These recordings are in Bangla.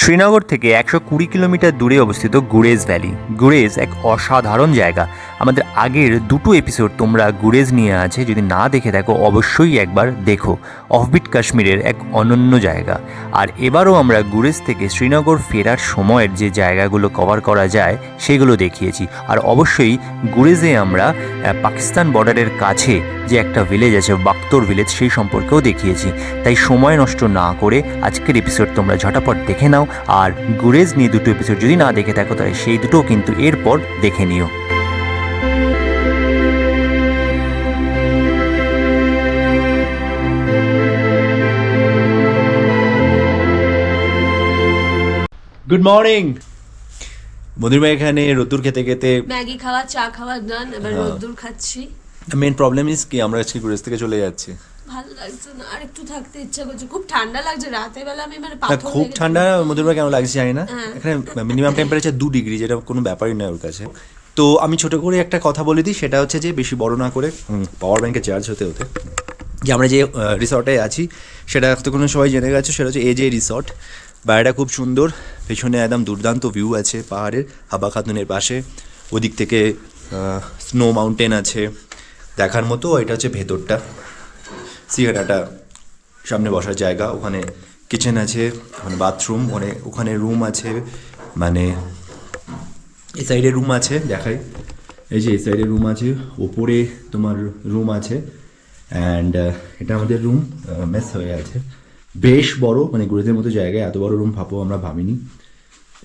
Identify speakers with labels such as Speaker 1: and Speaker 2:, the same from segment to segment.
Speaker 1: শ্রীনগর থেকে 120 কিলোমিটার দূরে অবস্থিত গুরেজ ভ্যালি। গুরেজ এক অসাধারণ জায়গা। আমাদের আগের দুটো এপিসোড তোমরা গুরেজ নিয়ে আছে, যদি না দেখে থাকো অবশ্যই একবার দেখো। অফবিট কাশ্মীরের এক অনন্য জায়গা। আর এবারও আমরা গুরেজ থেকে শ্রীনগর ফেরার সময়ের যে জায়গাগুলো কভার করা যায় সেগুলো দেখিয়েছি। আর অবশ্যই গুরেজে আমরা পাকিস্তান বর্ডারের কাছে যে একটা ভিলেজ আছে বাক্তর ভিলেজ, সেই সম্পর্কেও দেখিয়েছি। তাই সময় নষ্ট না করে আজকের এপিসোড তোমরা ঝটাপট দেখে নাও। আর গুরেজ নিয়ে দুটো এপিসোড যদি না দেখে থাকো তাহলে সেই দুটোও কিন্তু এরপর দেখে নিও। গুড মর্নিং মধুরিমা, এখানে রোদ্দুর খেতে খেতে
Speaker 2: ম্যাগি খাওয়া, চা খাওয়া ডান, এবার রোদ্দুর খাচ্ছি।
Speaker 1: মেন প্রবলেম ইজ কি আমরা আজকে গুরেজ থেকে চলে যাচ্ছি।
Speaker 2: ভালো লাগছে না, আর একটু থাকতে ইচ্ছা করছে। খুব ঠান্ডা লাগছে রাতের বেলা, আমি মানে
Speaker 1: খুব ঠান্ডা। মধুরিমা কেমন লাগছে জানি না, এখানে মিনিমাম টেম্পারেচার 2 ডিগ্রি, যেটা কোনো ব্যাপারই নয় ওর কাছে। তো আমি ছোট করে একটা কথা বলে দিই, সেটা হচ্ছে যে বেশি বড় না করে পাওয়ার ব্যাংকে চার্জ হতে হতে যে আমরা যে রিসর্টে আছি সেটা তো কোনো সবাই জেনে গেছে, সেটা হচ্ছে এজে রিসর্ট। বাইরেটা খুব সুন্দর, পেছনে একদম দুর্দান্ত ভিউ আছে পাহাড়ের, হাবা খাতুনের পাশে। ওদিক থেকে স্নো মাউন্টেন আছে দেখার মতো। এটা হচ্ছে ভেতরটা, সিগারাটা সামনে বসার জায়গা, ওখানে কিচেন আছে, ওখানে বাথরুম, ওখানে রুম আছে, মানে এই সাইডে রুম আছে দেখাই, এই যে এই সাইডে রুম আছে, ওপরে তোমার রুম আছে। অ্যান্ড এটা আমাদের রুম, মেস হয়ে আছে, বেশ বড়, মানে গুরেজের মতো জায়গায় এত বড় রুম আমরা ভাবিনি।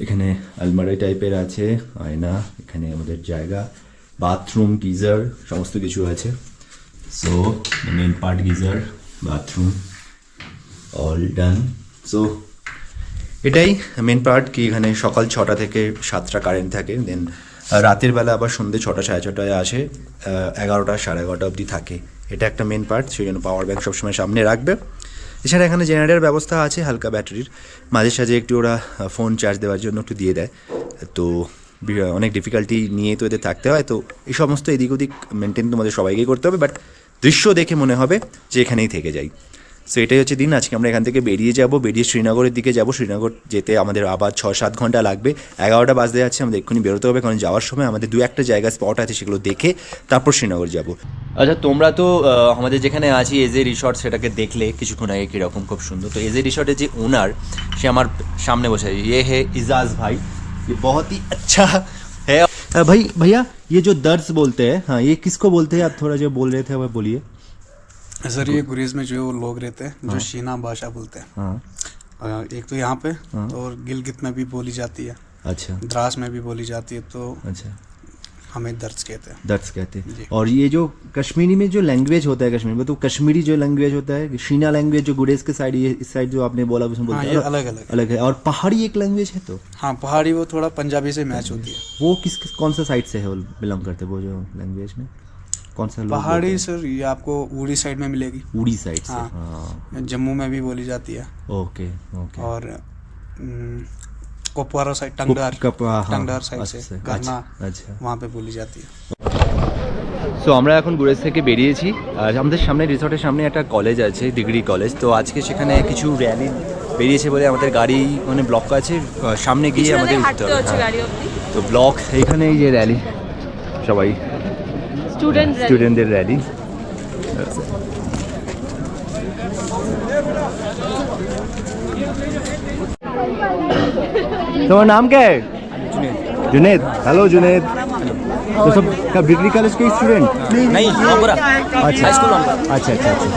Speaker 1: এখানে আলমারি টাইপের আছে, আয়না, এখানে আমাদের জায়গা, বাথরুম, গিজার, সমস্ত কিছু আছে। So main part geyser, bathroom, all done. So এটাই মেন পার্ট, কি এখানে সকাল 6টা থেকে 7টা কারেন্ট থাকে, দেন রাতের বেলা আবার সন্ধ্যে 6টা সাড়ে 6টায় আসে, 11টা সাড়ে 11টা অবধি থাকে। এটা একটা মেন পার্ট, সেই জন্য পাওয়ার ব্যাংক সবসময় সামনে রাখবে। এছাড়া এখানে জেনারেটর ব্যবস্থা আছে হালকা ব্যাটারির, মাঝে সাঝে একটু ওরা ফোন চার্জ দেওয়ার জন্য একটু দিয়ে দেয়। তো অনেক ডিফিকাল্টি নিয়ে তো এদের থাকতে হয়, তো এই সমস্ত এদিক ওদিক মেনটেন তোমাদের সবাইকেই করতে হবে, বাট দৃশ্য দেখে মনে হবে যে এখানেই থেকে যাই। সো এটাই হচ্ছে দিন। আজকে আমরা এখান থেকে বেরিয়ে শ্রীনগরের দিকে যাব। শ্রীনগর যেতে আমাদের আবার 6-7 ঘন্টা লাগবে। 11টা বাজতে যাচ্ছে, আমাদের এক্ষুনি বেরোতে হবে, কারণ যাওয়ার সময় আমাদের 2-1টা জায়গা স্পট আছে, সেগুলো দেখে তারপর শ্রীনগর যাব। আচ্ছা, তোমরা তো আমাদের যেখানে আছি এজে রিসর্ট, সেটাকে দেখলে কিছুক্ষণ আগে কীরকম খুব সুন্দর। তো এজে রিসর্টের যে ওনার, সে আমার সামনে বসে, ये है इजाज भाई, ये बहुत ही अच्छा है। भैया ये जो दर्स बोलते हैं, हाँ, ये किसको बोलते हैं? आप थोड़ा जो बोल रहे थे वो बोलिए।
Speaker 3: सर, ये गुरेज में जो लोग रहते हैं, जो शीना भाषा बोलते हैं, एक तो यहाँ पे और गिलगित में भी बोली जाती है,
Speaker 1: अच्छा,
Speaker 3: द्रास में भी बोली जाती है, तो
Speaker 1: अच्छा,
Speaker 3: हमें दर्ज कहते हैं।
Speaker 1: दर्स कहते हैं। और ये जो कश्मीरी में जो लैंग्वेज होता है कश्मीर में, तो कश्मीरी जो लैंग्वेज होता है, शीना लैंग्वेज जो गुरेज के साइड, ये इस साइड जो आपने बोला उसमें बोलते हैं,
Speaker 3: अलग
Speaker 1: अलग है। और पहाड़ी एक लैंग्वेज है, तो
Speaker 3: हाँ, पहाड़ी वो थोड़ा पंजाबी से मैच होती है।
Speaker 1: वो कौन सा साइड से है, वो बिलोंग करते हैं वो जो लैंग्वेज में? कौन सा
Speaker 3: पहाड़ी सर, ये आपको उड़ी साइड में मिलेगी,
Speaker 1: उड़ी साइड से।
Speaker 3: हाँ, जम्मू में भी बोली जाती है।
Speaker 1: Okay okay.
Speaker 3: और कुपवारा साइड, टंगडार साइड से करना,
Speaker 1: अच्छा,
Speaker 3: वहाँ पे बोली जाती है।
Speaker 1: সো আমরা এখন গুরেজ থেকে বেরিয়েছি, আর আমাদের সামনে রিসর্টের সামনে একটা কলেজ আছে, ডিগ্রি কলেজ। তো আজকে সেখানে কিছু র্যালি বেরিয়েছে বলে আমাদের গাড়ি মানে ব্লক আছে, সামনে গিয়ে আমাদের উঠতে হবে। তো ব্লক এইখানে, এই যে র্যালি, সবাই স্টুডেন্টদের র্যালি। তোমার नाम क्या है? जुनेद। हेलो जुनेद। तो सब कब डिग्री कॉलेज के स्टूडेंट?
Speaker 4: नहीं,
Speaker 1: अच्छा,
Speaker 4: हाई स्कूल।
Speaker 1: अच्छा अच्छा अच्छा।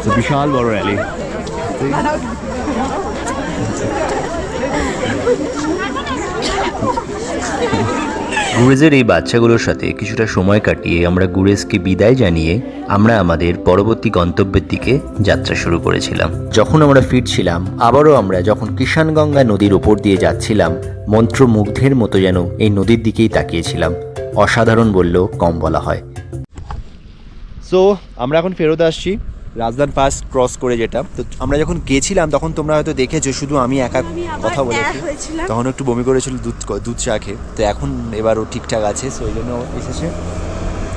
Speaker 1: तो विशाल बड़ो रैली। গুরেজের এই বাচ্চাগুলোর সাথে কিছুটা সময় কাটিয়ে আমরা গুরেজকে বিদায় জানিয়ে আমরা আমাদের পরবর্তী গন্তব্যের দিকে যাত্রা শুরু করেছিলাম। যখন আমরা ফিরছিলাম, আবারও আমরা যখন কিষানগঙ্গা নদীর ওপর দিয়ে যাচ্ছিলাম, মন্ত্রমুগ্ধের মতো যেন এই নদীর দিকেই তাকিয়েছিলাম। অসাধারণ বললেও কম বলা হয়। সো আমরা এখন ফেরত আসছি রাজদান পাস ক্রস করে, যেটা তো আমরা যখন গেছিলাম তখন তোমরা হয়তো দেখেছো শুধু আমি একা কথা বলেছি, তখন একটু বমি করেছিল দুধ চা খেয়ে। তো এখন এবার ও ঠিকঠাক আছে, সো ওই জন্য এসেছে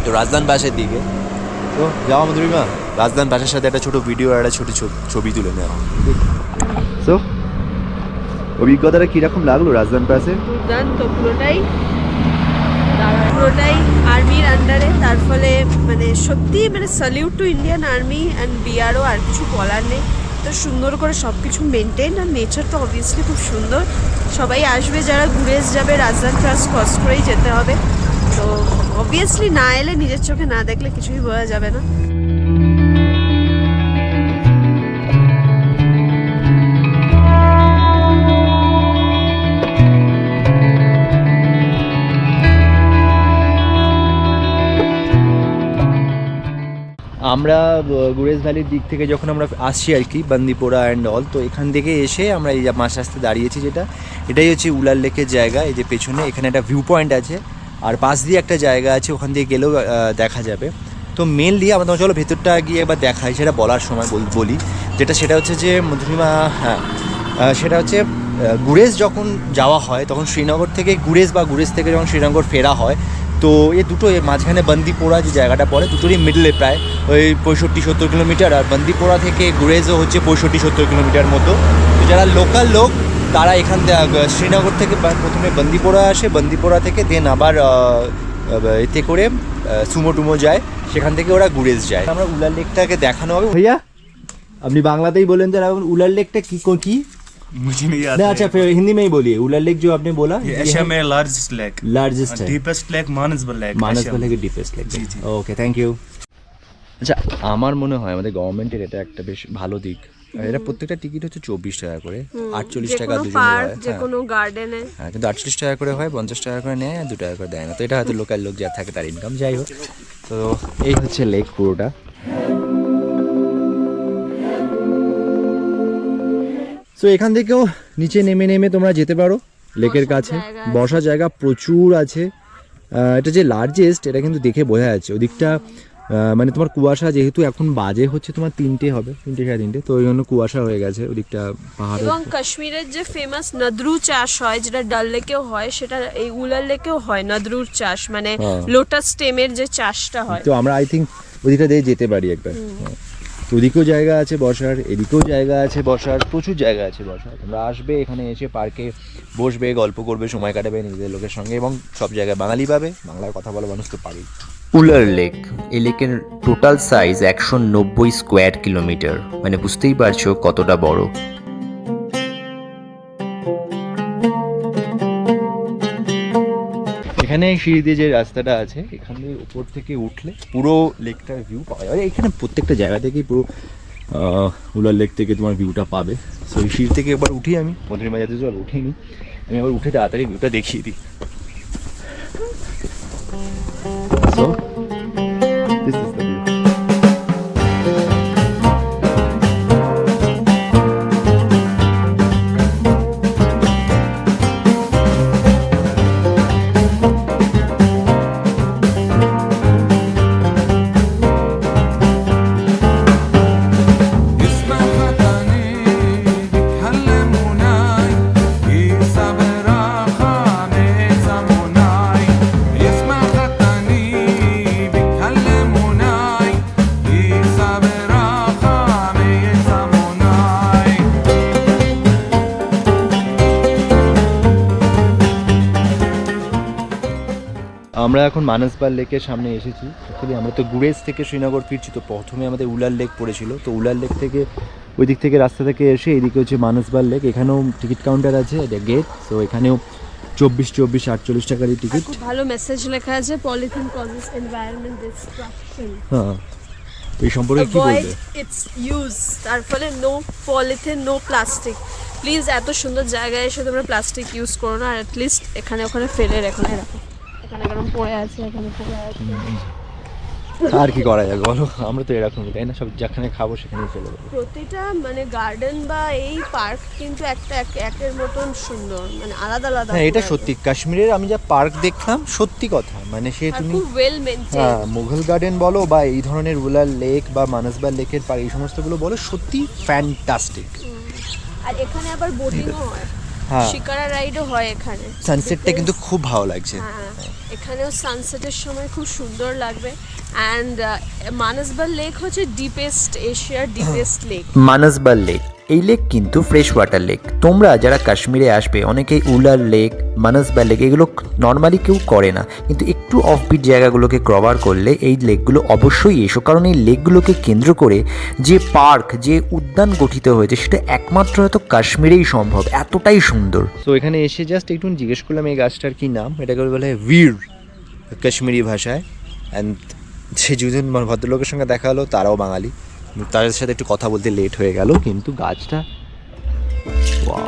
Speaker 1: তো রাজদান পাসের দিকে। তো যাওয়া মধুরিমা, রাজধান পাশের সাথে একটা ছোট ভিডিও আর একটা ছোট ছবি তুলে নেওয়া। তো অভিজ্ঞতাটা কিরকম লাগলো রাজধান পাশে?
Speaker 2: দুর্দান্ত, পুরোটাই আর্মির আন্ডারে, তার ফলে মানে সত্যি মানে salute to Indian army and BRO, আর কিছু বলার নেই। তো সুন্দর করে সব কিছু মেনটেন, আর নেচার তো অবভিয়াসলি খুব সুন্দর। সবাই আসবে যারা গুরেজ যাবে, রাজধান পাস ক্রস করেই যেতে হবে। তো অবভিয়াসলি না এলে, নিজের চোখে না দেখলে কিছুই বোঝা যাবে না।
Speaker 1: আমরা গুরেজ ভ্যালির দিক থেকে যখন আমরা আসছি আর কি, বান্দিপোরা অ্যান্ড অল, তো এখান থেকে এসে আমরা এই যে মাঝ রাস্তায় দাঁড়িয়েছি, এটাই হচ্ছে উলার লেকের জায়গা। এই যে পেছনে এখানে একটা ভিউ পয়েন্ট আছে, আর পাশ দিয়ে একটা জায়গা আছে, ওখান দিয়ে গেলেও দেখা যাবে। তো মেনলি আমরা চলো ভেতরটা গিয়ে একবার দেখাই, সেটা বলার সময় বলি সেটা হচ্ছে যে মধুরিমা, হ্যাঁ সেটা হচ্ছে গুরেজ যখন যাওয়া হয় তখন শ্রীনগর থেকে গুরেজ, বা গুরেজ থেকে যখন শ্রীনগর ফেরা হয়, তো এই দুটো এর মাঝখানে বান্দিপোরা যে জায়গাটা পড়ে, দুটোরই মিডলে প্রায় ওই 65-70 কিলোমিটার, আর বান্দিপোরা থেকে গুরেজও হচ্ছে 65-70 কিলোমিটার মতো। তো যারা লোকাল লোক তারা এখান থেকে শ্রীনগর থেকে প্রথমে বান্দিপোরা আসে, বান্দিপোরা থেকে দেন আবার এতে করে সুমো টুমো যায়, সেখান থেকে ওরা গুরেজ যায়। আমরা উলার লেকটাকে দেখানো হবে। ভাইয়া আপনি বাংলাতেই বলেন তো, উলার लेकটা কি?
Speaker 4: मुझे नहीं आता।
Speaker 1: नहीं, अच्छा फिर हिंदी में ही बोलिए। उलर लेक जो आपने बोला,
Speaker 4: ये एशिया में लार्जेस्ट लेक,
Speaker 1: लार्जेस्ट है,
Speaker 4: deepest lake Manasbal lake,
Speaker 1: Manasbal lake deepest lake.
Speaker 4: জি, জি।
Speaker 1: Okay, thank you. আচ্ছা, আমার মনে হয় আমাদের গভর্নমেন্টের এটা একটা বেশ ভালো দিক। এটা প্রত্যেকটা টিকিট হচ্ছে 24 টাকা করে, 48 টাকা দুজনের হয়।
Speaker 2: যে কোনো গার্ডেনে,
Speaker 1: হ্যাঁ, কিন্তু 48 টাকা করে হয়, 50 টাকা করে নেয়, আর 2 টাকা করে দেয় না। তো এটা হয়তো লোকাল লোক যা থাকে তার ইনকাম। যাই হোক, তো এই হচ্ছে লেক পুরোটা। তো এখান থেকেও নিচে নেমে তোমরা যেতে পারো লেকের কাছে, বসার জায়গা প্রচুর আছে। এটা যে লার্জেস্ট, এটা কিন্তু দেখে বোঝা যাচ্ছে। ওদিকটা মানে তোমার কুয়াশা, যেহেতু এখন বাজে হচ্ছে তোমার 3টে হবে, 3-3:30, তো ওই জন্য কুয়াশা হয়ে গেছে ওদিকটা পাহাড়ে।
Speaker 2: এবং কাশ্মীরের যে ফেমাস নদ্রু চাষ হয়, যেটা ডাল লেকেও হয়, সেটা এই উলার লেকেও হয় নদ্রুর চাষ, মানে লোটাস স্টেমের যে চাষটা হয়।
Speaker 1: তো আমরা আই থিঙ্ক ওদিকটা দিয়ে যেতে পারি একবার। তো ওদিকেও জায়গা আছে বসার, এদিকেও জায়গা আছে বসার, প্রচুর জায়গা আছে বসার। তোমরা আসবে এখানে, এসে পার্কে বসবে, গল্প করবে, সময় কাটাবে নিজেদের লোকের সঙ্গে, এবং সব জায়গায় বাঙালি পাবে, বাংলায় কথা বলা মানুষ তো পাবেই।
Speaker 5: উলার লেক, এই লেকের টোটাল সাইজ 190 স্কোয়ার কিলোমিটার, মানে বুঝতেই পারছো কতটা বড়।
Speaker 1: এখানে সিঁড়ি দিয়ে যে রাস্তাটা আছে, এখান দিয়ে উপর থেকে উঠলে পুরো লেকটার ভিউ পাওয়া যাবে। এখানে প্রত্যেকটা জায়গা থেকেই পুরো উলার লেক থেকে তোমার ভিউটা পাবে। সো এই সিঁড়ি থেকে একবার উঠি, আমি মধুরিমা যাতে জল উঠিনি, আমি আবার উঠে তাড়াতাড়ি ভিউটা দেখিয়ে দিই। So, this is the view. আমরা এখন মানসবাল লেকের সামনে এসেছি। অ্যাকচুয়ালি আমরা তো গুরেজ থেকে শ্রীনগর ফিরছি, তো প্রথমে আমাদের উলার লেক পড়েছিল। তো উলার লেক থেকে ওই দিক থেকে রাস্তা থেকে এসে এদিকে হচ্ছে মানসবাল লেক। এখানেও টিকিট কাউন্টার আছে, এটা গেট। তো এখানেও 24-48 টাকারই টিকিট।
Speaker 2: খুব ভালো মেসেজ লেখা আছে, পলিথিন কজেস এনভায়রনমেন্ট ডিস্ট্রাকশন।
Speaker 1: হ্যাঁ, এই সম্পর্কে কি বলবে?
Speaker 2: ইটস ইউজ, তার ফলে no polythene, no plastic. Please এত সুন্দর জায়গায় এসে তোমরা প্লাস্টিক ইউজ করো না, আর অ্যাটলিস্ট এখানে ওখানে ফেলে রেখো না। রাখো, এখানে গরম পড়ে আছে, এখানে পড়ে আছে।
Speaker 1: আর কি করা যাবে বলো, আমরা তো এরকমই, তাই না? সব যেখানে খাবো সেখানেই ফেলে দেবো।
Speaker 2: প্রতিটা মানে গার্ডেন বা এই পার্ক কিন্তু একের মতন সুন্দর, মানে আলাদা আলাদা।
Speaker 1: হ্যাঁ, এটা সত্যি। কাশ্মীরের আমি যা পার্ক দেখলাম, সত্যি কথা, মানে সে তুমি
Speaker 2: খুব ওয়েল মেইনটেইন।
Speaker 1: হ্যাঁ, মুঘল গার্ডেন বলো বা এই ধরনের উলার লেক বা মানসবাল লেকের পার্ক, এই সমস্তগুলো বলো, সত্যি ফ্যান্টাস্টিক।
Speaker 2: আর এখানে আবার বোটিংও হয়।
Speaker 1: হ্যাঁ।
Speaker 2: শিকারা রাইডও হয় এখানে।
Speaker 1: সানসেটটা কিন্তু খুব ভালো লাগছে।
Speaker 2: হ্যাঁ, এখানেও সানসেটের সময় খুব সুন্দর লাগবে। অ্যান্ড মানসবাল লেক হচ্ছে ডিপেস্ট, এশিয়ার ডিপেস্ট লেক।
Speaker 5: মানসবাল লেক, এই লেক কিন্তু ফ্রেশ ওয়াটার লেক। তোমরা যারা কাশ্মীরে আসবে অনেকেই উলার লেক, মানসবাল লেক এগুলো নর্মালি কেউ করে না, কিন্তু একটু অফবিট জায়গাগুলোকে কভার করলে এই লেকগুলো অবশ্যই এসো, কারণ এই লেকগুলোকে কেন্দ্র করে যে পার্ক, যে উদ্যান গঠিত হয়েছে সেটা একমাত্র হয়তো কাশ্মীরেই সম্ভব, এতটাই সুন্দর। তো এখানে এসে জাস্ট একটু জিজ্ঞেস করলাম এই গাছটার কি নাম, এটাকে বলে বীর কাশ্মীরি ভাষায়। অ্যান্ড সে দুজন ভদ্রলোকের সঙ্গে দেখা হলো, তারাও বাঙালি, তাদের সাথে একটু কথা বলতে লেট হয়ে গেল, কিন্তু গাছটা ওয়াও।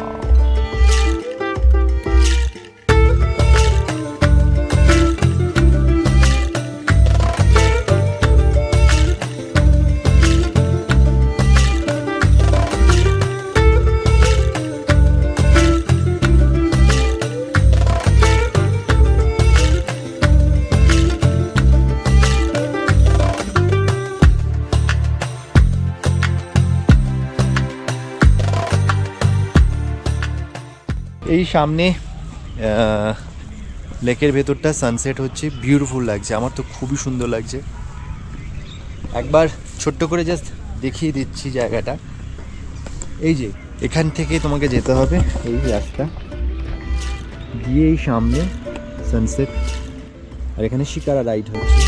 Speaker 5: এই সামনে লেকের ভেতরটা সানসেট হচ্ছে, বিউটিফুল লাগছে, আমার তো খুবই সুন্দর লাগছে। একবার ছোট্ট করে জাস্ট দেখিয়ে দিচ্ছি জায়গাটা। এই যে এখান থেকে তোমাকে যেতে হবে এই রাস্তা দিয়ে, এই সামনে সানসেট, আর এখানে শিকারা রাইড হচ্ছে।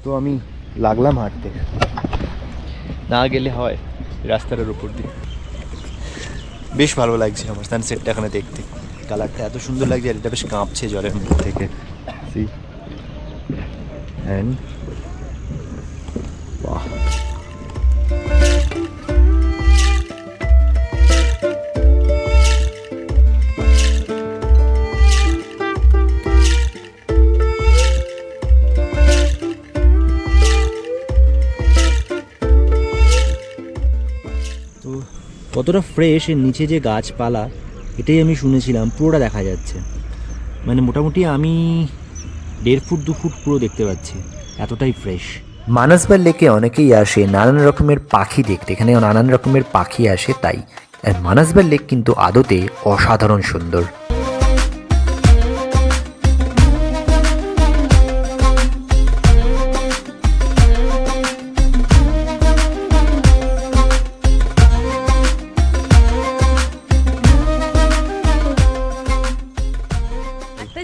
Speaker 5: তো আমি লাগলাম হাঁটতে, না গেলে হয় রাস্তাটার উপর দিয়ে। বেশ ভালো লাগছে আমার সানসেটটা এখানে দেখতে, কালারটা এত সুন্দর লাগছে, আর এটা বেশ কাঁপছে জলের মধ্যে থেকে। সি অ্যান্ড বাহ, কতটা ফ্রেশ, এর নিচে যে গাছপালা এটাই আমি শুনেছিলাম পুরোটা দেখা যাচ্ছে, মানে মোটামুটি আমি 1.5 ফুট 2 ফুট পুরো দেখতে পাচ্ছি, এতটাই ফ্রেশ। মানসবাল লেকে অনেকেই আসে নানান রকমের পাখি দেখতে, এখানে নানান রকমের পাখি আসে তাই। আর মানসবাল লেক কিন্তু আদতে অসাধারণ সুন্দর।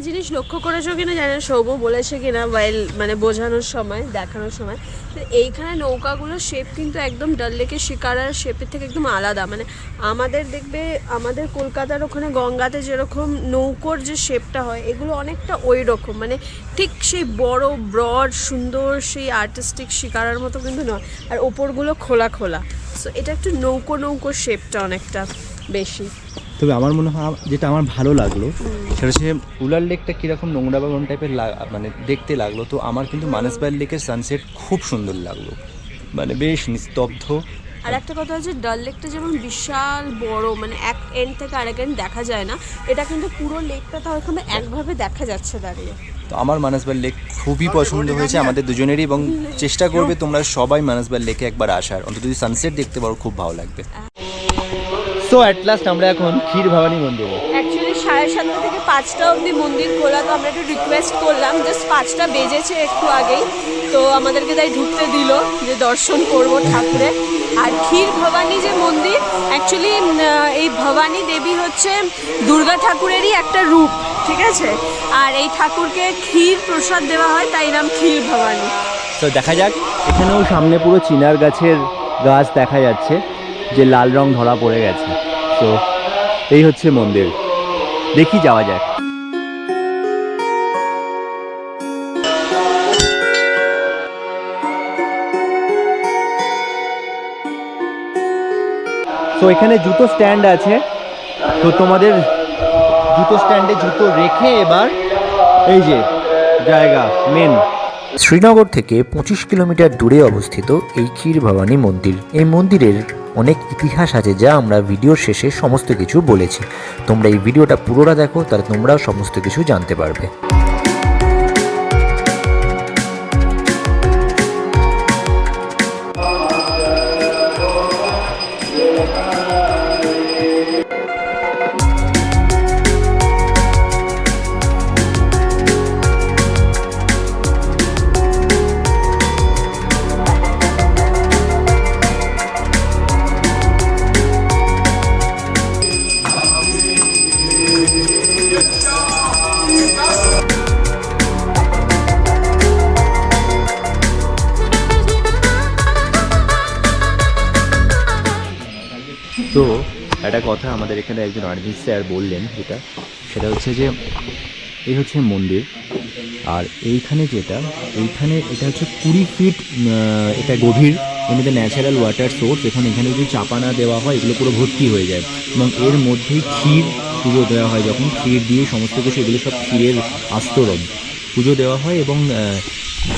Speaker 2: জিনিস লক্ষ্য করেছো কিনা জানি না, সৌম্য বলেছে কিনা ওয়াইল মানে বোঝানোর সময়, দেখানোর সময়, তো এইখানে নৌকাগুলোর শেপ কিন্তু একদম ডাল লেকের শিকারার শেপের থেকে একদম আলাদা। মানে আমাদের দেখবে আমাদের কলকাতার ওখানে গঙ্গাতে যেরকম নৌকোর যে শেপটা হয়, এগুলো অনেকটা ওই রকম, মানে ঠিক সেই বড় ব্রড সুন্দর সেই আর্টিস্টিক শিকারার মতো কিন্তু নয়, আর ওপরগুলো খোলা খোলা। সো এটা একটু নৌকো নৌকোর শেপটা অনেকটা বেশি।
Speaker 1: তবে আমার মনে হয় যেটা আমার ভালো লাগলো সেটা হচ্ছে উলার লেকটা কীরকম নোংরা বা কোন টাইপের মানে দেখতে লাগলো, তো আমার কিন্তু মানসবাল লেকের সানসেট খুব সুন্দর লাগলো, মানে বেশ নিস্তব্ধ।
Speaker 2: আর একটা কথা হচ্ছে ডাল লেকটা যেমন বিশাল বড়, মানে এক এন্ড থেকে আরেক এন্ড দেখা যায় না, এটা কিন্তু পুরো লেকটা তো ওখানে একভাবে দেখা যাচ্ছে দাঁড়িয়ে।
Speaker 1: তো আমার মানসবাল লেক খুবই পছন্দ হয়েছে আমাদের দুজনেরই, এবং চেষ্টা করবে তোমরা সবাই মানসবাল লেকে একবার আসার, অন্তত যদি সানসেট দেখতে পারো খুব ভালো লাগবে। সো অ্যাট লাস্ট আমরা এখন ক্ষীর ভবানী মন্দিরে।
Speaker 2: অ্যাকচুয়ালি 7:30 থেকে 5টা অবধি মন্দির খোলা, তো আমরা একটু রিকোয়েস্ট করলাম, জাস্ট 5টা বেজেছে একটু আগেই, তো আমাদেরকে তাই ঢুকতে দিল যে দর্শন করব ঠাকুরের। আর ক্ষীর ভবানী যে মন্দির, অ্যাকচুয়ালি এই ভবানী দেবী হচ্ছে দুর্গা ঠাকুরেরই একটা রূপ, ঠিক আছে, আর এই ঠাকুরকে ক্ষীর প্রসাদ দেওয়া হয়, তাই নাম ক্ষীর ভবানী।
Speaker 1: তো দেখা যাক, এখানেও সামনে পুরো চিনার গাছের গাছ দেখা যাচ্ছে, যে লাল রং ধরা পড়ে গেছে। তো এই হচ্ছে মন্দির, দেখি যাওয়া যাক। তো এখানে জুতো স্ট্যান্ড আছে, তো তোমাদের জুতো স্ট্যান্ডে জুতো রেখে এবার এই যে জায়গা মেন।
Speaker 5: শ্রীনগর থেকে 25 কিলোমিটার দূরে অবস্থিত এই ক্ষীর ভবানী মন্দির। এই মন্দিরের অনেক ইতিহাস আছে, যা আমরা ভিডিওর শেষে সমস্ত কিছু বলেছি। তোমরা এই ভিডিওটা পুরোটা দেখো, তাহলে তোমরাও সমস্ত কিছু জানতে পারবে। একটা কথা আমাদের এখানে একজন আর্মি স্যার বললেন, সেটা হচ্ছে যে এই হচ্ছে মন্দির, আর এইখানে এটা হচ্ছে 20 ফিট এটা গভীর, এর মধ্যে ন্যাচারাল ওয়াটার সোর্স। এখানে যদি চাপা না দেওয়া হয় এগুলো পুরো ভর্তি হয়ে যায়, এবং এর মধ্যেই ক্ষীর পুজো দেওয়া হয়, যখন ক্ষীর দিয়ে সমস্ত কিছু, এগুলো সব ক্ষীরের আস্তরণ পুজো দেওয়া হয়। এবং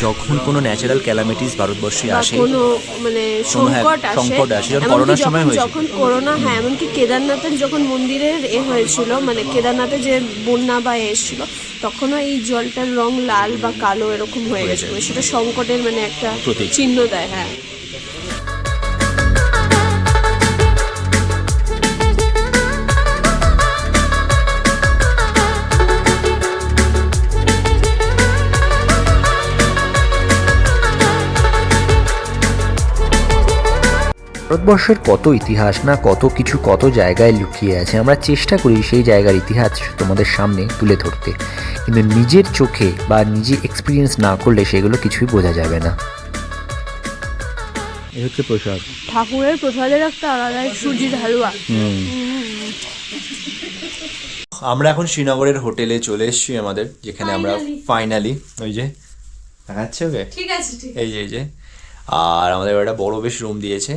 Speaker 1: যখন কোনো ন্যাচারাল ক্যালামিটিস ভারতবর্ষে
Speaker 2: বা
Speaker 1: আসে,
Speaker 2: কোনো মানে সংকট আসে,
Speaker 1: যেমন
Speaker 2: এমনকি
Speaker 1: করোনার সময় হয়েছিল,
Speaker 2: যখন করোনা, হ্যাঁ, এমনকি কেদারনাথের যখন মন্দিরের হয়েছিল, মানে কেদারনাথে যে বন্যা বা এসেছিল, তখনও এই জলটার রং লাল বা কালো এরকম হয়ে গেছিল, সেটা সংকটের মানে একটা
Speaker 1: প্রতীক।
Speaker 2: চিহ্ন দেয়। হ্যাঁ,
Speaker 5: ভারতবর্ষের কত ইতিহাস না, কত কিছু, কত জায়গায় লুকিয়ে আছে। আমরা চেষ্টা করি সেই জায়গার ইতিহাস তোমাদের সামনে তুলে ধরতে, কিন্তু নিজের চোখে বা নিজে এক্সপিরিয়েন্স না করলে সেগুলো কিছুই বোঝা যাবে না। এই হচ্ছে প্রসাদ,
Speaker 2: ঠাকুরের প্রসাদের একটা আলাদা সুজির হালুয়া।
Speaker 1: আমরা এখন শ্রীনগরের হোটেলে চলে এসেছি আমাদের, যেখানে আমরা ফাইনালি ওই যে দেখাচ্ছে ওকে,
Speaker 2: ঠিক আছে, ঠিক
Speaker 1: এই যে আর আমাদের একটা বড় বেশ রুম দিয়েছে।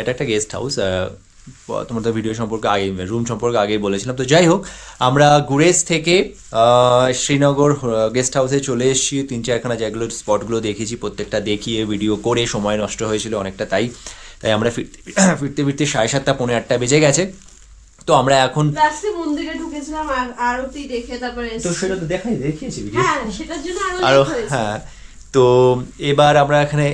Speaker 1: এটা একটা গেস্ট হাউস, তোমার তো ভিডিও সম্পর্কে আগেই, রুম সম্পর্কে আগেই বলেছিলাম। তো যাই হোক, আমরা গুরেজ থেকে শ্রীনগর গেস্ট হাউসে চলে এসেছি। 3-4খানা যেগুলো স্পটগুলো দেখেছি, প্রত্যেকটা দেখিয়ে ভিডিও করে সময় নষ্ট হয়েছিল অনেকটা, তাই আমরা ফিরতে 7:30 পৌনে 8টা বেজে গেছে। তো আমরা এখন
Speaker 2: লাস্টে মন্দিরে ঢুকেছিলাম আরতি দেখে, তারপরে
Speaker 1: তো সেটা তো দেখিয়েছি ভিডিও,
Speaker 2: হ্যাঁ, সেটার জন্য
Speaker 1: আরো
Speaker 2: লেট হয়েছে।
Speaker 1: হ্যাঁ। তো এবার আমরা এখানে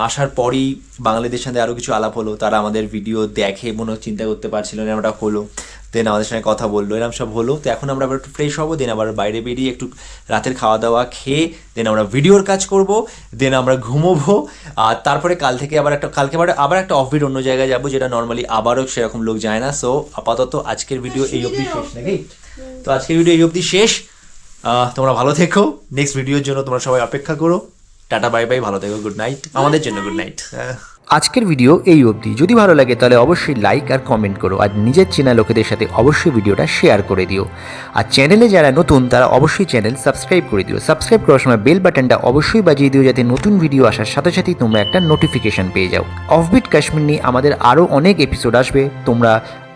Speaker 1: আসার পরই বাঙালিদের সাথে আরও কিছু আলাপ হলো, তারা আমাদের ভিডিও দেখে মনে চিন্তা করতে পারছিল না, আমরা হলো, দেন আমাদের সঙ্গে কথা বললো, এরকম সব হলো। তো এখন আমরা আবার একটু ফ্রেশ হবো, দেন আবার বাইরে বেরিয়ে একটু রাতের খাওয়া দাওয়া খেয়ে দেন আমরা ভিডিওর কাজ করব, দেন আমরা ঘুমোবো। আর তারপরে কালকে আবার একটা অফবিট অন্য জায়গায় যাবো, যেটা নর্মালি আবারও সেরকম লোক যায় না। সো আপাতত আজকের ভিডিও এই অবধি শেষ, নাকি? তো আজকের ভিডিও এই অবধি শেষ। তোমরা ভালো থেকো, নেক্সট ভিডিওর জন্য তোমরা সবাই অপেক্ষা করো। টাটা, বাই বাই, ভালো থেকো, গুড নাইট, আমাদের জন্য গুড নাইট।
Speaker 5: আজকের ভিডিও এই অবধি। যদি ভালো লাগে তাহলে অবশ্যই লাইক আর কমেন্ট করো, আর নিজের চেনা লোকেদের সাথে অবশ্যই ভিডিওটা শেয়ার করে দিও। আর চ্যানেলে যারা নতুন তারা অবশ্যই চ্যানেল সাবস্ক্রাইব করে দিও। সাবস্ক্রাইব করার সময় বেল বাটনটা অবশ্যই বাজিয়ে দিও, যাতে নতুন ভিডিও আসার সাথে সাথেই তোমরা একটা নোটিফিকেশন পেয়ে যাও। অফবিট কাশ্মীর নিয়ে আমাদের আরও অনেক এপিসোড আসবে, তোমরা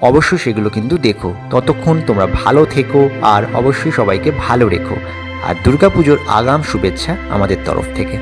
Speaker 5: অবশ্যই সেগুলো কিন্তু দেখো। ততক্ষণ তোমরা ভালো থেকো, আর অবশ্যই সবাইকে ভালো রেখো। আর দুর্গাপুজোর আগাম শুভেচ্ছা আমাদের তরফ থেকে।